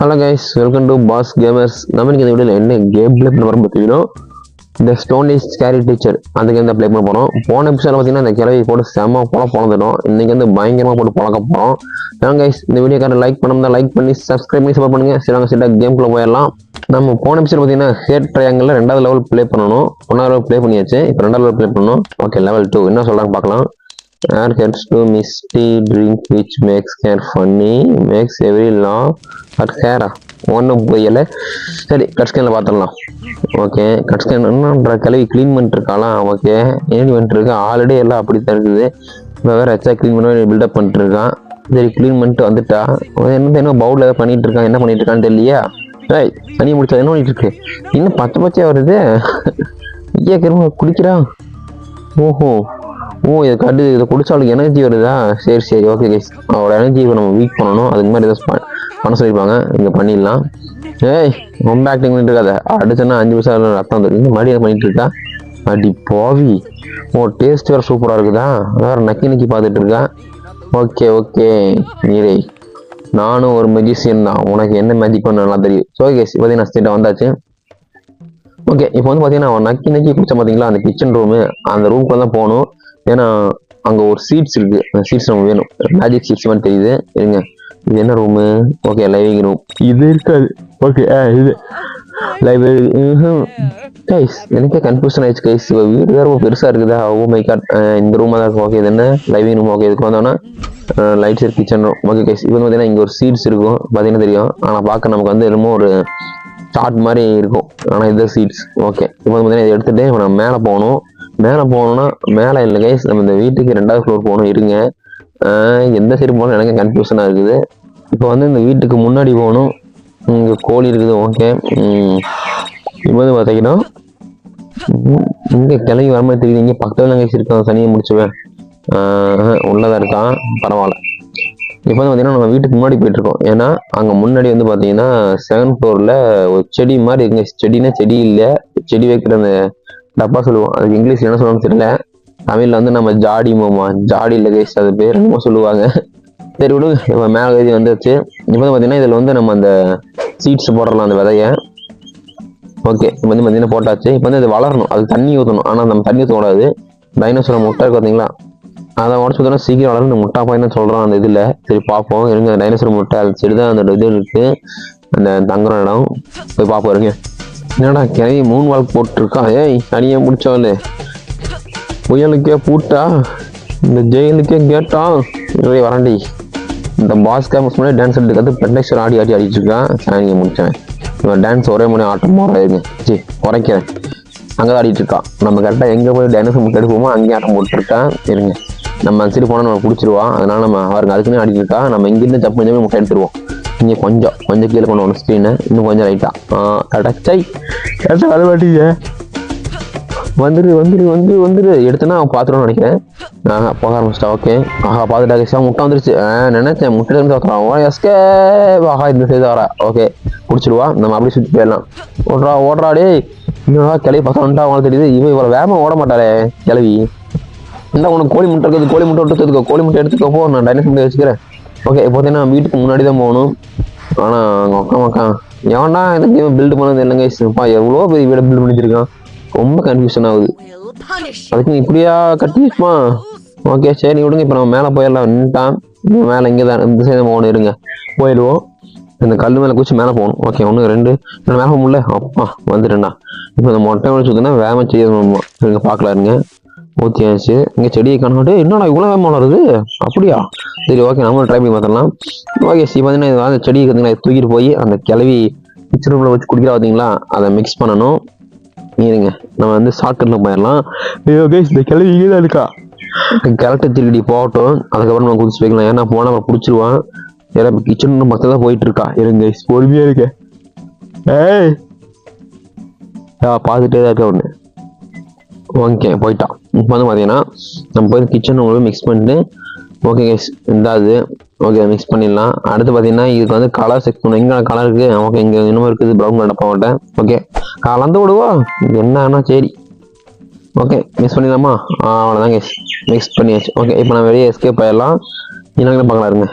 Hello guys, welcome to boss gamers. நமக்கு இந்த வீடியோவில் என்ன கேம் ப்ளே பண்ண போகிறோம் பார்த்தீங்கன்னா, இந்த ஸ்டோன் இஸ் ஸ்கேரி டீச்சர் அந்த கேம் தான் ப்ளே பண்ண போகிறோம். போன எபிசோட பார்த்தீங்கன்னா இந்த கிளவி போட்டு செம்ம பொழந்துடும். இன்னைக்கு வந்து பயங்கரமாக போட்டு பழக்க போகிறோம். ஏன் கைஸ், இந்த வீடியோக்கார லைக் பண்ணாம லைக் பண்ணி சப்ஸ்கிரைப் பண்ணி சப்போர்ட் பண்ணுங்க. சரி, சீட்டா கேம்குள்ளே போயிடலாம். நம்ம போன எபிசோட் பார்த்தீங்கன்னா ஹேட் ட்ரையாங்கில் 2வது லெவல் ப்ளே பண்ணணும். 1வது லெவல் ப்ளே பண்ணியாச்சு. இப்போ 2வது லெவல் ப்ளே பண்ணணும். ஓகே, லெவல் 2 என்ன சொல்கிறாங்க பார்க்கலாம். Add gets to misty drink which makes hair funny, makes every law at hair. ஒன்றும் புரியல. சரி, கட் ஸ்கேனில் பார்த்துடலாம். ஓகே, கட் ஸ்கேன் என்னன்ற கழுவி க்ளீன் பண்ணிட்டுருக்காலாம். ஓகே, ஏன் பண்ணிட்டுருக்கா ஆல்ரெடி எல்லாம் அப்படி தான் இருக்குது. இப்போ வேறு எச்சா க்ளீன் பண்ணி பில்டப் பண்ணிட்டுருக்கான். சரி, க்ளீன் பண்ணிட்டு வந்துட்டா. என்ன பவுலில் ஏதாவது பண்ணிகிட்டு இருக்கான். என்ன பண்ணிட்டு இருக்கான்னு தெரியலையா? ஏய், தண்ணி முடிச்சா என்ன பண்ணிட்டு இருக்கு? இன்னும் பச்சையாக வருது. ஐயா குடிக்கிறான். ஓஹோ, இதை கட்டு இதை குடிச்சாலும் எனர்ஜி வருதா? சரி ஓகே கைஸ், அவரோட எனர்ஜியை நம்ம வீக் பண்ணணும். அதுக்கு மாதிரி ஏதாவது பண்ண சொல்லியிருப்பாங்க. இங்கே பண்ணிடலாம். ஏய், ரொம்ப ஆக்டிங் பண்ணிட்டு இருக்காத. அடிச்சோன்னா 5 நிமிஷம் ரத்தம் வந்துருக்கு. இந்த மாதிரி பண்ணிட்டு இருக்கா. அடி பாவி. டேஸ்ட் வேறு சூப்பராக இருக்குதா? வேறு நக்கி பார்த்துட்டு இருக்கா. ஓகே நீரே, நானும் ஒரு மெஜிஷியன் தான். உனக்கு என்ன மேஜிக் பண்ண நல்லா தெரியும். ஸோ கைஸ், இப்போ நான் ஸ்டேட்டாக வந்தாச்சு. ஓகே, இப்போ வந்து பார்த்தீங்கன்னா அவன் நக்கி குடிச்சா பார்த்தீங்களா, அந்த கிச்சன் ரூமு, அந்த ரூம்குள்ள தான் போகணும். ஏன்னா அங்கே ஒரு சீட்ஸ் இருக்கு. அந்த சீட்ஸ் நமக்கு வேணும். மேஜிக் சீட்ஸ் மாதிரி தெரியுது. இருங்க, இது என்ன ரூமு? Okay, living room. இது இருக்காது. ஓகே, இது லைப்ரரி. கைஸ், எனக்கே கன்ஃபியூஷன் ஆயிடுச்சு கைஸ். இப்போ வீடு வேறு ரொம்ப பெருசாக இருக்குதா? ஓ மை காட், இந்த ரூமாக தான் இருக்கும். ஓகே, இது என்ன லைவிங் ரூம்? ஓகே, இதுக்கு வந்தோன்னா லைட்ஸ் இருக்கு, கிச்சன் ரூம். ஓகே கைஸ், இப்போ வந்து பார்த்தீங்கன்னா இங்கே ஒரு சீட்ஸ் இருக்கும். பார்த்தீங்கன்னா தெரியும். ஆனால் பார்க்க நமக்கு வந்து என்னமோ ஒரு சார்ட் மாதிரி இருக்கும். ஆனால் இது சீட்ஸ். ஓகே, இப்போ வந்து பார்த்தீங்கன்னா இதை எடுத்துகிட்டு இப்போ நம்ம மேலே போகணும். மேலே போகணுன்னா மேலே இல்லை கைஸ், நம்ம இந்த வீட்டுக்கு 2வது ஃப்ளோர் போகணும். இருங்க, எந்த சைடு போகணும் எனக்கு கன்ஃபியூஷனாக இருக்குது. இப்போ வந்து இந்த வீட்டுக்கு முன்னாடி போகணும். இங்கே கோழி இருக்குது. ஓகே, இப்போ வந்து பார்த்தீங்கன்னா இங்கே கிளம்பி வர மாதிரி தெரியுது. இங்கே பக்கத்தில் கைஸ் இருக்கான். சனியை முடிச்சுவேன். உள்ளதாக இருக்கான். பரவாயில்ல. இப்போ வந்து பார்த்தீங்கன்னா நம்ம வீட்டுக்கு முன்னாடி போயிட்டுருக்கோம். ஏன்னா அங்கே முன்னாடி வந்து பார்த்தீங்கன்னா 2nd ஃப்ளோரில் ஒரு செடி மாதிரி இருக்குங்க. செடினா செடி இல்லை, செடி வைக்கிற அந்த டப்பா சொல்லுவோம். அதுக்கு இங்கிலீஷ் என்ன சொல்லுவாங்கன்னு தெரியல. தமிழில் வந்து நம்ம ஜாடி மாமா, ஜாடி இல்லை கைஸ், அது பேர் என்னமோ சொல்லுவாங்க. சரி விடு, இப்போ மேலே எழுதி வந்துச்சு. இப்போ வந்து பார்த்தீங்கன்னா இதில் வந்து நம்ம அந்த சீட்ஸ் போடலாம், அந்த விதையை. ஓகே, இப்போ வந்து பார்த்தீங்கன்னா போட்டாச்சு. இப்போ வந்து இது வளரணும், அது தண்ணி ஊற்றணும். ஆனால் நம்ம தண்ணி ஊற்றக்கூடாது. டைனோசர் முட்டை இருக்கு பார்த்தீங்களா, அதை உடச்சு ஊற்றினா சீக்கிரம் வளரும். முட்டா பையன் சொல்கிறான் அந்த இதில். சரி பார்ப்போம். இருங்க, டைனோசர் முட்டை அது சரி தான் அந்த இது இருக்குது, அந்த தங்குற இடம். போய் பார்ப்போம். இருங்க, என்னடா கிளவி 3 வால் போட்டிருக்கான். ஏய், தனியாக முடிச்சவளே, புயலுக்கே பூட்டா, இந்த ஜெயிலுக்கே கேட்டான். வரண்டி, இந்த பாஸ் கேமஸ் முன்னாடி டான்ஸ் எடுத்துக்கிறது பெண்டேஸ்வர் ஆடிட்டு இருக்கான். தனியாக முடிச்சேன். இவன் டான்ஸ் ஒரே மணி ஆட்டம் போடுறாங்க. சரி, குறைக்கிறேன். அங்கே தான் ஆடிட்டு இருக்கான். நம்ம கரெக்டாக எங்கே போய் டான்ஸ் முட்டை எடுப்போமோ அங்கேயே ஆட்டம் போட்டுருக்கான். இருங்க, நம்ம அந்த சைடு போனால் நம்ம பிடிச்சிருவான். அதனால நம்ம அவருக்கு அதுக்குன்னு ஆடிட்டு இருக்கா. நம்ம இங்கேருந்து ஜம்ப் பண்ணி முட்டை எடுத்துருவோம். இங்கே கொஞ்சம் கீழே கொண்டு வரணும் ஸ்க்ரீனை. இன்னும் கொஞ்சம் லைட்டாக கடைச்சை கரெக்டாக வர மாட்டீங்க. வந்துரு எடுத்துனா அவன் பார்த்துருவோம்னு நினைக்கிறேன். போக ஆரம்பிச்சிட்டா. ஓகே, பார்த்துட்டா கேஷா முட்டை வந்துருச்சு. நினைச்சேன் முட்டை இருந்து பார்க்குறான். எஸ்கே இந்த சைடு வரா. ஓகே, பிடிச்சிருவா. நம்ம அப்படியே சுற்றி போயிடலாம். ஓடுறாடே. இன்னும் கிளவி பசங்கட்டா அவங்களுக்கு தெரியுது. இவ்வளோ வேகமாக ஓட மாட்டாளே கிளவி. இந்த உனக்கு கோழி முட்டை இருக்குது. கோழி முட்டை எடுத்துக்கோ. கோழி முட்டை எடுத்துக்கோ. நான் டைனோசர் முட்டை வச்சுக்கிறேன். ஓகே, இப்போ பார்த்தீங்கன்னா வீட்டுக்கு முன்னாடி தான் போகணும். ஆனால் அங்கே மக்கா எவன்டா எனக்கு பில்டு பண்ணது இல்லைங்க. எவ்வளோ பெரிய வீடை பில்டு பண்ணிச்சிருக்கான். ரொம்ப கன்ஃபியூஷன் ஆகுது. அதுக்கு இப்படியா கட்டிப்பா. ஓகே, சரி விடுங்க. இப்போ நம்ம மேலே போயிடலாம். நின்ட்டான் மேலே. இங்கே தான் இந்த சைடு போகணும். இருங்க, போயிடுவோம். இந்த கல் மேலே குச்சி மேலே போகணும். ஓகே, 1 2 மேலே போக முடியல. அப்பா வந்துட்டேன்டா. இப்போ இந்த மொட்டை வச்சுன்னா வேகமாக செய்யணும். இருங்க பார்க்கலாம். இருங்க, ஊற்றியாச்சு. இங்கே செடியை காணாட்டு. என்னடா இவ்வளோ வேகமாக வளருது? அப்படியா? சரி, ஓகே, நம்மளும் ட்ரை பண்ணி பார்த்துடலாம். ஓகே, பார்த்தீங்கன்னா அந்த செடியை பார்த்தீங்கன்னா தூக்கிட்டு போய் அந்த கிளவி கிச்சன் ரூமில் வச்சு குடிக்கிறா பார்த்தீங்களா, அதை மிக்ஸ் பண்ணணும். இருங்க, நம்ம வந்து ஷார்ட்கட்டில் போயிடலாம். இந்த கிளவி இங்கே தான் இருக்கா. கரெக்டாக திருக்கடி போகட்டும். அதுக்கப்புறம் நம்ம குதிச்சு வைக்கலாம். ஏன்னா போனால் அவன் பிடிச்சிருவான். ஏன்னா இப்போ கிச்சன் ரூம் மற்ற தான் போயிட்டு இருக்கா. இருங்க, பொறுமையாக இருக்க. ஏய், பார்த்துட்டே தான் இருக்க ஒன்று. ஓகே, போயிட்டான். இப்போ வந்து பார்த்தீங்கன்னா நம்ம போய் கிச்சன் ரூமில் மிக்ஸ் பண்ணிட்டு. ஓகே கைஸ், இந்தாது. ஓகே, மிக்ஸ் பண்ணிடலாம். அடுத்து பார்த்தீங்கன்னா இதுக்கு வந்து கலர் செக் பண்ணணும். எங்கே கலர் இருக்குது? ஓகே, இங்கே இன்னும் இருக்குது ப்ரௌன் கலர் டப்பாவிட்ட. ஓகே, கலந்து விடுவோம். என்னன்னா சரி, ஓகே, மிக்ஸ் பண்ணிடலாமா? அவ்வளோதான் கைஸ், மிக்ஸ் பண்ணியாச்சு. ஓகே, இப்போ நான் வெளியே எஸ்கேப் ஆயிடலாம். என்னங்க பார்க்கலாம். இருங்க,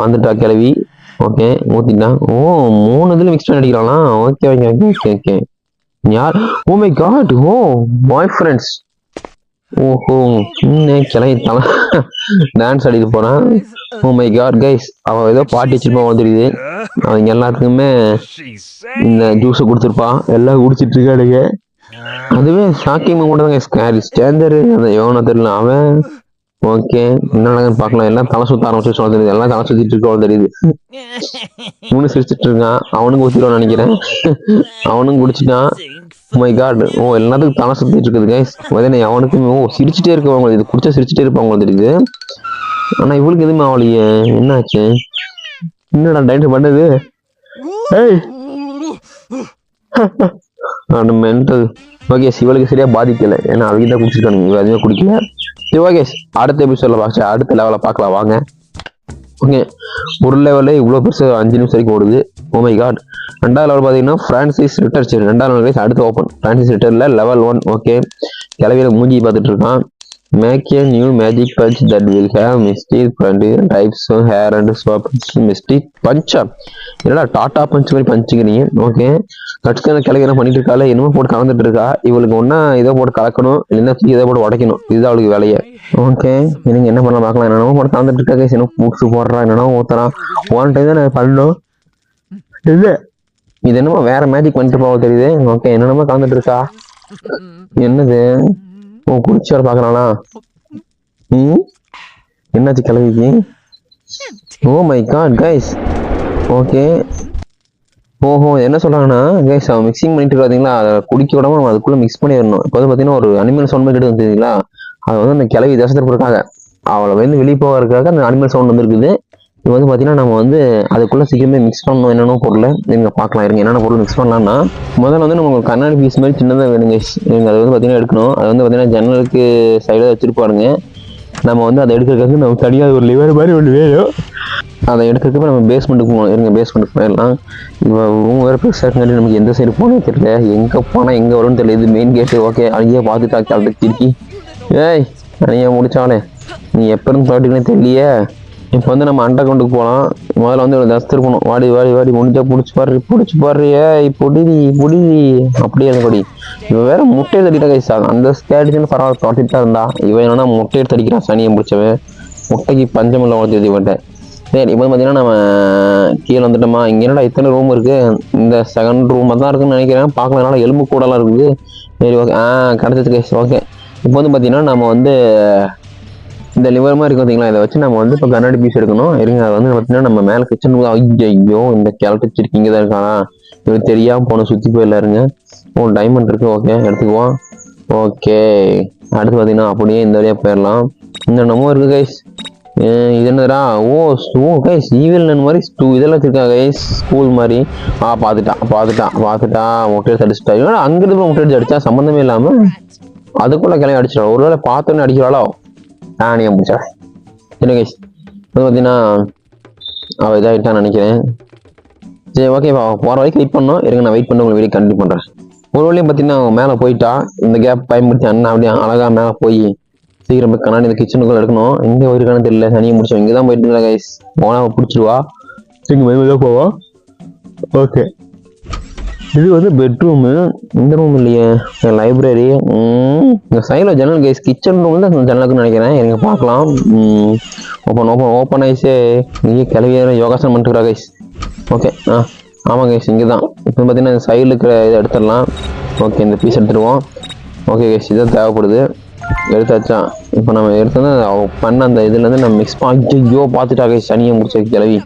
வந்துட்டா கிளவி. ஓகே ஊத்திட்டான். ஓ 3 இதுல மிக்ஸ் பண்ணி அடிக்கிறானா? Okay okay okay okay okay. யார்? Oh my god! Oh boy friends. ஓஹோ கிளம்பி தலை டான்ஸ் ஆடிட்டு போறான். ஓ மை காட் கைஸ், அவன் ஏதோ பாட்டி வச்சிருப்பான் வந்துருக்குது. அவங்க எல்லாத்துக்குமே இந்த ஜூஸை கொடுத்துருப்பான், எல்லாம் குடிச்சிட்டு இருக்கானுங்க. அதுவே ஷாக்கிங் கூட தான் ஸ்கேரி ஸ்டேஞ்சரு அந்த எவனோ தெரியல அவன். ஓகே என்ன பார்க்கலாம். எல்லாம் தலை சுத்த ஆரம்பிச்சு சொல்ல தெரியுது, எல்லாம் தலை சுத்திட்டு இருக்கோம் தெரியுது. இவனு சிரிச்சிட்டு இருக்கான், அவனுக்கு ஊத்திடுவான்னு நினைக்கிறேன். அவனும் குடிச்சிட்டான். மை காட், ஓ எல்லாத்துக்கும் தலை சுத்திட்டு இருக்குது கைஸ். அவனுக்கும் ஓ சிரிச்சுட்டே இருக்கவங்க, இது குடிச்சா சிரிச்சுட்டே இருப்பாங்க தெரியுது. ஆனா இவளுக்கு எதுவுமே ஆகலையே, என்ன ஆச்சு? என்னடா டைட் பண்ணது? மென்டல். ஓகே இவளுக்கு சரியா பாதிக்கல, ஏன்னா அவங்க தான் குடிச்சிருக்கானுங்க, இவ எதுவுமே குடிக்கல. சரி ஓகே, அடுத்த எபிசோட்ல பார்த்து அடுத்த லெவலில் பார்க்கலாம் வாங்க. ஓகே ஒரு லெவலில் இவ்வளோ பெருசு 5 நிமிஷம் வரைக்கும் ஓடுது. Oh my god. 2வது லெவல் பார்த்தீங்கன்னா ஃப்ரான்சிஸ் ரிட்டர். சரி 2வது லெவல் அடுத்து ஓப்பன் ஃப்ரான்சிஸ் ரிட்டரில் லெவல் 1. ஓகே கிளவியில மூஞ்சி பார்த்துட்டு இருக்கான். Make a new magic punch that will have mistake types here and swap mistake பஞ்சா. என்னடா டாட்டா பஞ்ச் மாதிரி பஞ்சுக்கிறீங்க? ஓகே கட்சி அந்த கிளவி என்ன பண்ணிட்டு இருக்காள், என்னமோ போட்டு கலந்துட்டு இருக்கா. இவளுக்கு ஒன்னா இதை போட்டு கலக்கணும், இல்லைன்னா இதை போட்டு உடைக்கணும், இதுதான் அவளுக்கு வேலையை. ஓகே நீங்க என்ன பண்ணலாம் பார்க்கலாம். என்னென்னமோ போட்டு கலந்துட்டு இருக்கா, என்ன பூட்ஸு போடுறா, என்னென்னமோ ஊத்துறான். ஒன் டைம் தான் நான் பண்ணணும். இல்லை இது என்னமோ வேற மேஜிக் பண்ணிட்டு போக தெரியுது. ஓகே என்னென்னமோ கலந்துட்டு இருக்கா. என்னது? ஓ குடிச்சு வர பாக்குறானா? என்னாச்சு கிளவிக்கு? Oh my god guys. Okay ஓஹோ என்ன சொல்றாங்கன்னா கைஸ், அவன் மிக்சிங் பண்ணிட்டு இருக்காதீங்களா, அதை குடிக்க விடாம நம்ம அதுக்குள்ள மிக்ஸ் பண்ணிடணும். இப்போ வந்து பார்த்தீங்கன்னா ஒரு அனிமல் சவுண்ட் மாதிரி வந்துருக்கீங்களா, அது வந்து அந்த கிளவி தசத்தில் இருக்காங்க, அவளை வந்து வெளியே போகிறதுக்காக அந்த அனிமல் சவுண்ட் வந்துருக்குது. இது வந்து பார்த்தீங்கன்னா நம்ம வந்து அதுக்குள்ள சீக்கிரமே மிக்ஸ் பண்ணணும். என்னென்ன பொருள் நீங்க பார்க்கலாம் இருங்க. என்னென்ன பொருள் மிக்ஸ் பண்ணலாம்னா, முதல்ல வந்து நம்ம கண்ணாடி பீஸ் மாதிரி சின்னதாக வேணுங்க. நீங்கள் அதை வந்து பார்த்தீங்கன்னா எடுக்கணும். அது வந்து பார்த்தீங்கன்னா ஜன்னலுக்கு சைடாக வச்சிருப்பாருங்க. நம்ம வந்து அதை எடுக்கிறதுக்கு நம்ம தனியாக ஒரு லிவர் மாதிரி ஒன்று வேணும். அதை எடுக்கிறதுக்கு நம்ம பேஸ்மெண்ட்டுக்கு போகணும். இருங்க பேஸ்மெண்ட்டுக்கு போயிடலாம். இப்போ ரூம் வேறு பெருசாக இருக்காட்டி நமக்கு எந்த சைடு போகணும் தெரியல, எங்கே போனால் எங்கே வரும்னு தெரியல. இது மெயின் கேட்டு. ஓகே அங்கேயே பார்த்துட்டா கிளம்பி திருக்கி. ஏய் அங்கேயே முடிச்சாலே நீ எப்போ இருந்து பாட்டுக்குன்னு தெரியலையே. இப்போ வந்து நம்ம அண்டை கொண்டுக்கு போகலாம். முதல்ல வந்து ஒரு தஸ்து இருக்கணும். வாடி வாடி வாடி முடிஞ்சா பிடிச்சி பாரு ஏய் பொடிதி அப்படியே கொடி. இவன் வேற முட்டையை தட்டிட்டா கைசா. அந்த ஸ்கேடிச்சுன்னு பரவாயில்ல தொட்டிட்டு இருந்தா, இவன் என்னன்னா முட்டையை தடிக்கிறான். சனியை முடிச்சவன் முட்டைக்கு பஞ்சமில்லை வளர்த்து மாட்டேன். சரி இப்போ பார்த்தீங்கன்னா நம்ம கீழே வந்துட்டோமா. இங்கே என்னடா இத்தனை ரூம் இருக்கு, இந்த செகண்ட் ரூமாக தான் இருக்குன்னு நினைக்கிறேன். பார்க்கலாம் என்னால் எலும்பு கூடலாம் இருக்குது. சரி ஓகே கிடச்சிச்சு கைஸ். ஓகே இப்போ வந்து பார்த்தீங்கன்னா நம்ம வந்து இந்த லிவர் மாதிரி இருக்கு பார்த்தீங்களா, இதை வச்சு நம்ம வந்து இப்போ கண்ணாடி பீஸ் எடுக்கணும். இருங்க அதை வந்து பார்த்தீங்கன்னா நம்ம மேலே கிச்சன் ஐயோ இந்த கிளப்பிச்சிருக்கு இங்கே தான் இருக்கானா, இவருக்கு தெரியாமல் போன சுற்றி போயிடலாருங்க. ஓ டைமண்ட் இருக்கு. ஓகே எடுத்துக்குவோம். ஓகே அடுத்து பார்த்தீங்கன்னா அப்படியே இந்த வழியாக போயிடலாம். இந்த என்னமோ இருக்கு கைஸ். இது என்னடா? ஓ கைஸ் ஈவில் மாதிரி இதெல்லாம் வச்சிருக்கா கைஸ், ஸ்கூல் மாதிரி. பார்த்துட்டா முட்டையை அடிச்சுட்டா. இவனா அங்கிருந்து முட்டை அடிச்சு அடிச்சா சம்மந்தமே இல்லாமல் அதுக்குள்ள கிளம்பி அடிச்சிடா. ஒருவேளை பார்த்தோன்னு அடிக்கிறாளோ நானே முடிச்சா. சரி கைஸ் அது பார்த்தீங்கன்னா அவள் இதாகிட்டான்னு நினைக்கிறேன். சரி ஓகே போகிற வரைக்கும் வெயிட் பண்ணோம். இருங்க நான் வெயிட் பண்ணி உங்களுக்கு வீடியோ கண்டினியூ பண்ணுறேன். ஒரு வழியும் பார்த்தீங்கன்னா அவன் மேலே போயிட்டா. இந்த கேப் பயன்படுத்தி அண்ணா அப்படியே அழகாக மேலே போய் சீக்கிரம் போய் கண்ணாடி இந்த கிச்சனுக்குள்ள எடுக்கணும். எங்கே போயிருக்கானு தெரியல, சனியை முடிச்சோம். இங்கே தான் போயிட்டு இருந்தா கைஸ். போனால் பிடிச்சிருவா. இங்கே மெதுவாக போவா. ஓகே இது வந்து பெட்ரூமு. இந்த ரூம் இல்லையே, லைப்ரரி. இந்த சைடில் ஜன்னல் கைஸ். கிச்சன் ரூம் தான் ஜன்னலுக்குன்னு நினைக்கிறேன். எனக்கு பார்க்கலாம். ஓப்பன் ஆயிடுச்சு. இங்கே கிளவியான யோகாசனம் பண்ணிட்டுருக்கா கைஸ். ஓகே ஆமாம் கைஸ் இங்கே தான். இப்போ பார்த்தீங்கன்னா சைடில் இருக்கிற இதை எடுத்துடலாம். ஓகே இந்த பீஸ் எடுத்துடுவோம். ஓகே கைஸ் இதான் தேவைப்படுது. எடுத்தாச்சா. இப்போ நம்ம எடுத்தோன்னா அவன் பண்ண அந்த இதுலேருந்து நம்ம மிக்ஸ் பண்ணி பார்த்துட்டா கைஸ். சனியை முடிச்ச கிளவி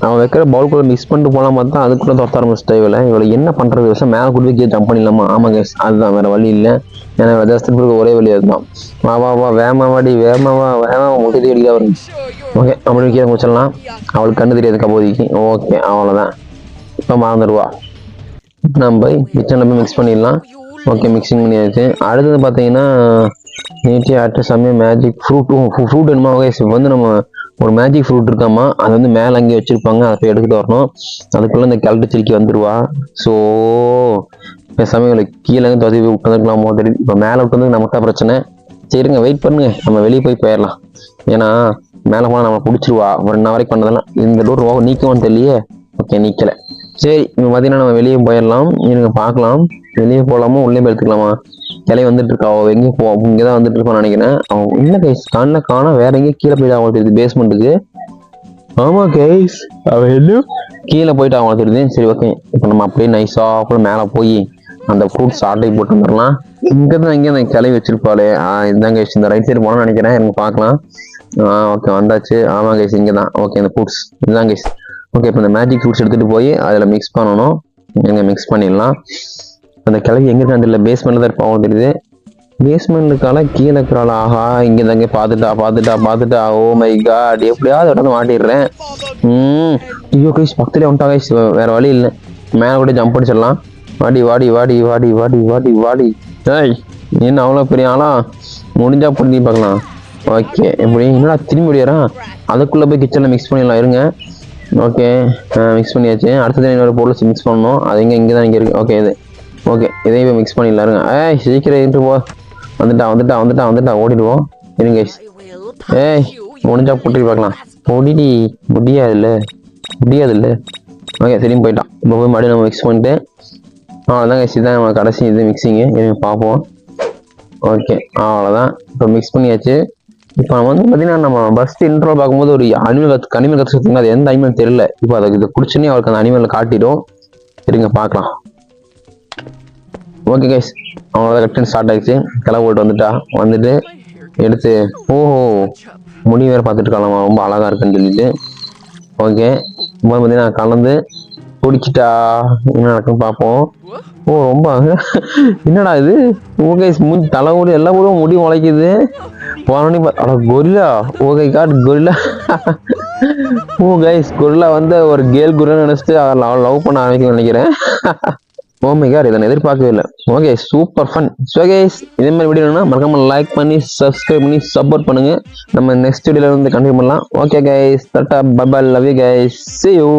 அவன் வைக்கிற பவுல்குள்ளே மிக்ஸ் பண்ணிட்டு போகலாம் பார்த்தா அதுக்குள்ளே தொத்த ஆரம்பிச்சிட்டா. இவளை என்ன பண்ணுறது விஷயம் மேலே கொடுத்து ஜம்ப் பண்ணிடலாமா? ஆமாம் கைஸ் அதுதான், வேறு வழி இல்லை. ஏன்னா ஜஸ்ட் ஒரே வழி அதுதான். வா வேமாவாடி வேமாவா முட்டி அடிக்க வரும். ஓகே அப்படி கீழே முடிச்சிடலாம். அவளுக்கு கண்ணு தெரியாது கபோதிக்கு. ஓகே அவ்வளோதான். இப்போ மறந்துடுவா. நம்ம போய் கிச்சனில் போய் மிக்ஸ் பண்ணிடலாம். ஓகே மிக்சிங் பண்ணியாச்சு. அடுத்தது பார்த்தீங்கன்னா நீட்டி ஆட்ட சமயம் மேஜிக் ஃப்ரூட் என்னமா கைஸ். இப்போ வந்து நம்ம ஒரு மேஜிக் ஃப்ரூட் இருக்காமா, அது வந்து மேலே அங்கேயே வச்சுருப்பாங்க, அதை போய் எடுத்துகிட்டு வரணும். அதுக்குள்ளே இந்த கிழட்டு சிரிக்கி வந்துடுவா. ஸோ சமயம் கீழே தொதி விட்டுருக்கலாமோ தெரியுது. இப்போ மேலே விட்டு வந்து நமக்கு தான் பிரச்சனை. சரிங்க வெயிட் பண்ணுங்க, நம்ம வெளியே போயிடலாம். ஏன்னா மேலே போனால் நம்மளை பிடிச்சிருவா. ஒரு 1 வரைக்கும் பண்ணதெல்லாம் இந்த டோர் நீக்குவோன்னு தெரியலையே. ஓகே நீக்கலை. சரி இப்போ பார்த்தீங்கன்னா நம்ம வெளியே போயிடலாம். இருங்க பார்க்கலாம். வெளியே போகலாமா உள்ளே போய் எடுத்துக்கலாமா? கிளை வந்துட்டு இருக்கா. அவள் எங்கே போ இங்கே தான் வந்துட்டு இருப்பான்னு நினைக்கிறேன். அவன் இல்லை கைஸ் கண்ணில் காணா வேற எங்கேயும் கீழே போயிட்டு அவங்களுக்கு தெரியுது பேஸ்மெண்ட்டுக்கு. ஆமாம் கைஸ் அவன் என்ன கீழே போயிட்டு அவங்களுக்கு தெரியுது. சரி ஓகே இப்போ நம்ம அப்படியே நைஸாக அப்புறம் மேலே போய் அந்த ஃப்ரூட்ஸ் ஆட்டை போட்டு வந்துடலாம். இங்கே தான் இங்கே அந்த கிளை வச்சிருப்பாளே. இதுதான் கைஸ் இந்த ரைட் சைடு போனோம்னு நினைக்கிறேன். எனக்கு பார்க்கலாம். ஓகே வந்தாச்சு. ஆமாம் கைஸ் இங்கே தான். ஓகே இந்த ஃப்ரூட்ஸ் இதுதான் கைஸ். ஓகே இப்போ இந்த மேஜிக் ஃப்ரூட்ஸ் எடுத்துகிட்டு போய் அதில் மிக்ஸ் பண்ணணும். எங்கே மிக்ஸ் பண்ணிடலாம். அந்த கிளவி எங்கே இருக்கான்னு தெரியல. பேஸ்மெண்ட்டில் தான் இருப்பாங்க தெரியுது. பேஸ்மெண்ட்டுக்கால கீழே இருக்கிறாள். ஆஹா இங்கே தாங்க பார்த்துட்டா. ஓ மை காட் எப்படியாவது உடனே மாட்டிடுறேன். ஐயோ கைஸ் பக்கத்துலேயே வந்துட்டா கைஸ். வேறு வழி இல்லை. மேலே கூட ஜம்ப் அடிச்சிடலாம். வாடி. ஏய் என்ன அவ்வளோ பெரிய ஆளா? முடிஞ்சா புரிஞ்சு பார்க்கலாம். ஓகே எப்படி என்னடா திரும்பி முடியாரா? அதுக்குள்ளே போய் கிச்சனில் மிக்ஸ் பண்ணிடலாம். இருங்க. ஓகே மிக்ஸ் பண்ணியாச்சு. அடுத்தது இன்னொரு பொருள் மிக்ஸ் பண்ணணும். அது இங்கே தான் இங்கே இருக்குது. ஓகே இது ஓகே இதையும் இப்போ மிக்ஸ் பண்ணிடலாம். இருங்க. சீக்கிரம் இருந்து போ. வந்துட்டா ஓடிடுவோம். இருங்க முடிஞ்சா போட்டு பார்க்கலாம். முடியாதுல்ல. ஓகே திரும்பி போயிட்டான். இப்போ போய் மறுபடியும் நம்ம மிக்ஸ் பண்ணிட்டு அவ்வளோதான் கைஸ். இதுதான் நம்ம கடைசி இது மிக்சிங்கு. இருங்க பார்ப்போம். ஓகே அவ்வளோதான் இப்போ மிக்ஸ் பண்ணியாச்சு. இப்போ நம்ம வந்து பார்த்தீங்கன்னா நம்ம ஃபர்ஸ்ட் இன்ட்ரோ பார்க்கும்போது ஒரு அனிமல் கற்றுக்கிங்க. அது எந்த அனிமல் தெரியல. இப்போ அதுக்கு இதை பிடிச்சுன்னே அவருக்கு அந்த அனிமலை காட்டிடும். இருங்க பார்க்கலாம். ஓகே கைஸ் அவங்களோட கட்டன் ஸ்டார்ட் ஆகிடுச்சு. கிளை போட்டு வந்துட்டு எடுத்து ஓஹோ முடி வேறு பார்த்துட்டு இருக்காளாமா. ரொம்ப அழகாக இருக்குன்னு சொல்லிட்டு. ஓகே இப்போ பார்த்தீங்கன்னா கலந்து குடிச்சிட்டா என்ன நடக்குன்னு பார்ப்போம். ஓ ரொம்ப என்னடா இது. ஓகே தலைமுடி எல்லா போதும் முடி முளைக்குது. போனோடனே gorilla. Okay got gorilla. Oh guys gorilla வந்து ஒரு கேர்ள் குருன்னு நினைச்சிட்டு லவ் பண்ண ஆரம்பிக்கணும்னு நினைக்கிறேன். ஓ மை காட் இதை நான் எதிர்பார்க்கவே இல்லை. Okay super fun. So guys இதே மாதிரி வீடியோனா மறக்காம லைக் பண்ணி சப்ஸ்கிரைப் பண்ணி சப்போர்ட் பண்ணுங்க. நம்ம நெக்ஸ்ட் வீடியோல வந்து கண்டினியூ பண்ணலாம். Okay guys tata bye bye love you guys see you.